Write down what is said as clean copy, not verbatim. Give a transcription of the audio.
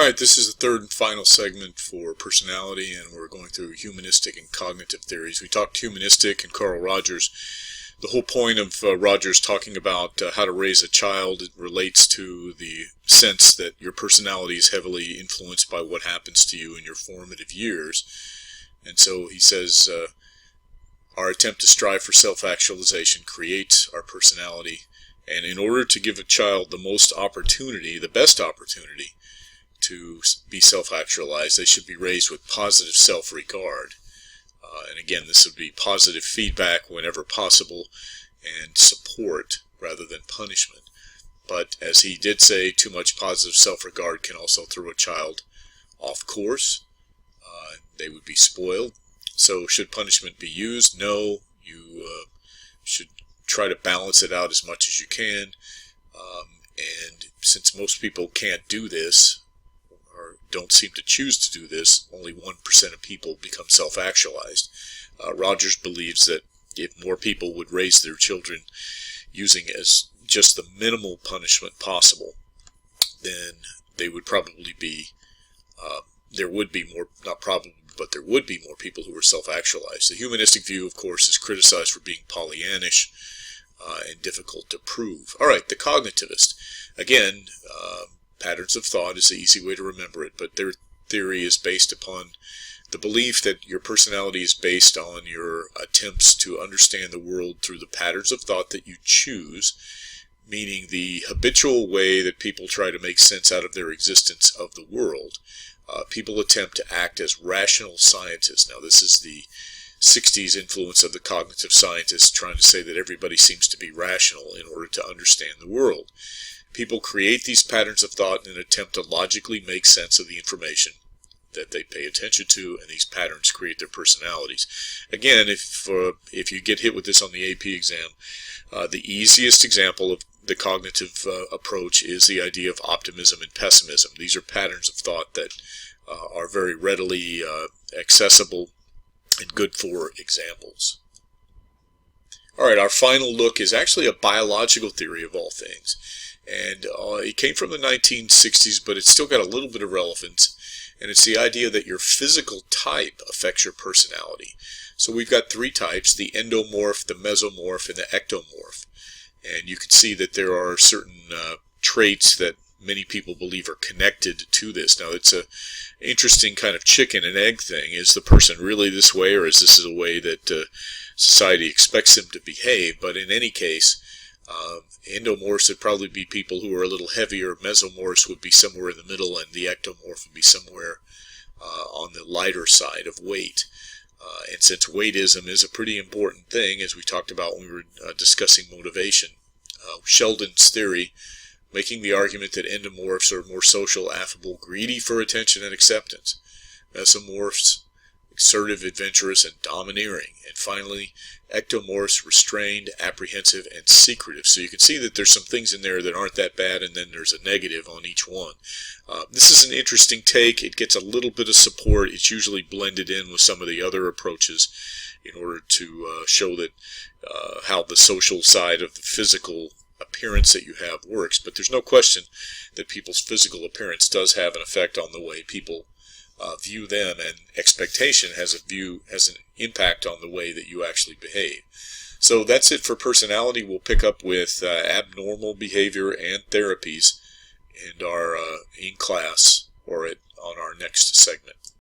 Alright, this is the third and final segment for personality, and we're going through humanistic and cognitive theories. We talked humanistic and Carl Rogers. The whole point of Rogers talking about how to raise a child, it relates to the sense that your personality is heavily influenced by what happens to you in your formative years. And so he says, our attempt to strive for self-actualization creates our personality, and in order to give a child the most opportunity, the best opportunity, to be self-actualized, they should be raised with positive self-regard. And again, this would be positive feedback whenever possible and support rather than punishment. But as he did say, too much positive self-regard can also throw a child off course. They would be spoiled. So should punishment be used? No. You should try to balance it out as much as you can. And since most people can't do this, don't seem to choose to do this, only 1% of people become self-actualized. Rogers believes that if more people would raise their children using as just the minimal punishment possible, then they would probably be, there would be more, not probably, but there would be more people who were self-actualized. The humanistic view, of course, is criticized for being Pollyannish and difficult to prove. All right, the cognitivist. Again, patterns of thought is the easy way to remember it, but their theory is based upon the belief that your personality is based on your attempts to understand the world through the patterns of thought that you choose, meaning the habitual way that people try to make sense out of their existence of the world. People attempt to act as rational scientists. Now, this is the 60s influence of the cognitive scientists trying to say that everybody seems to be rational in order to understand the world. People create these patterns of thought in an attempt to logically make sense of the information that they pay attention to, and these patterns create their personalities. Again, if you get hit with this on the AP exam, the easiest example of the cognitive approach is the idea of optimism and pessimism. These are patterns of thought that are very readily accessible and good for examples. All right, our final look is actually a biological theory of all things. And it came from the 1960s, but it's still got a little bit of relevance. And it's the idea that your physical type affects your personality. So we've got three types: the endomorph, the mesomorph, and the ectomorph. And you can see that there are certain traits that many people believe are connected to this. Now, it's an interesting kind of chicken and egg thing. Is the person really this way, or is this a way that society expects them to behave? But in any case, endomorphs would probably be people who are a little heavier. Mesomorphs would be somewhere in the middle, and the ectomorph would be somewhere on the lighter side of weight. And since weightism is a pretty important thing, as we talked about when we were discussing motivation, Sheldon's theory, making the argument that endomorphs are more social, affable, greedy for attention and acceptance. Mesomorphs, assertive, adventurous, and domineering. And finally, ectomorphs, restrained, apprehensive, and secretive. So you can see that there's some things in there that aren't that bad, and then there's a negative on each one. This is an interesting take. It gets a little bit of support. It's usually blended in with some of the other approaches in order to show that how the social side of the physical appearance that you have works. But there's no question that people's physical appearance does have an effect on the way people view them, and expectation has an impact on the way that you actually behave. So that's it for personality. We'll pick up with abnormal behavior and therapies in our in class or on our next segment.